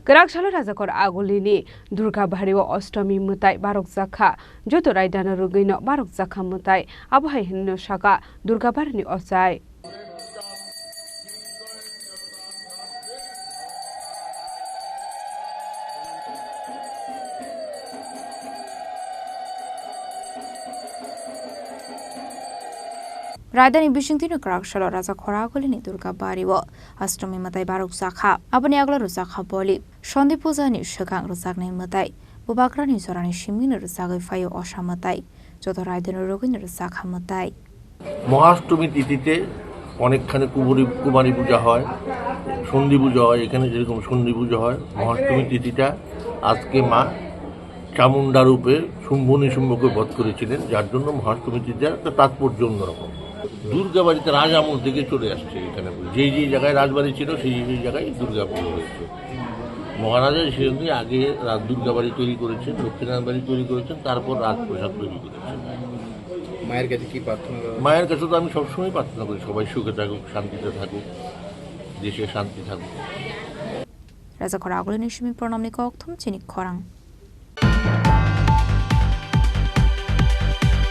Kraksalo Rajakhor Agulini Durgabario Astami mwtai Barokjakha Joto Raidano Rwgwi Barokjakha mwtai Abohai hinno Sakha Barini Ochai Raidano bisingtino Kraksalo Rajakhor Agulini Durgabario Astami mwtai Barokjakha Aboni Aguli Sakha boli Shondi pujani Khorang Rwgwi mwtai Bubakrani Sorani Shimini Rwgwi fayo Ochai mwtai Joto Raidano Rwgwi Sakha mwtai Mahashtami তিথিতে অনেকখানে কুমারী পূজা হয়, সন্ধি পূজা হয়। এখানে যেরকম সন্ধি পূজা হয়, মহাষ্টমী তিথিটা আজকে মা চামুন্ডা রূপে শুম্ভ নিশুম্ভকে বধ করেছিলেন, যার জন্য মহাষ্টমী তিথির একটা তাৎপর্য অন্যরকম। দুর্গা বাড়িতে রাজ আমল থেকে চলে আসছে। এখানে যেই জায়গায় রাজবাড়ি ছিল সেই জায়গায় দুর্গা পুজো হয়েছে। মহারাজা সেখানে আগে দুর্গা বাড়ি তৈরি করেছেন, লক্ষ্মীনারায়ণ বাড়ি তৈরি করেছেন, তারপর রাজপ্রাসাদ তৈরি করেছেন। মায়ের কাছে কি প্রার্থনা? মায়ের কাছে তো আমি সবসময় প্রার্থনা করি সবাই সুখে থাকুক, শান্তিতে থাকুক, দেশে শান্তি থাকুক। Rajakhor Agulini Shimi Pranamni Chini Khorang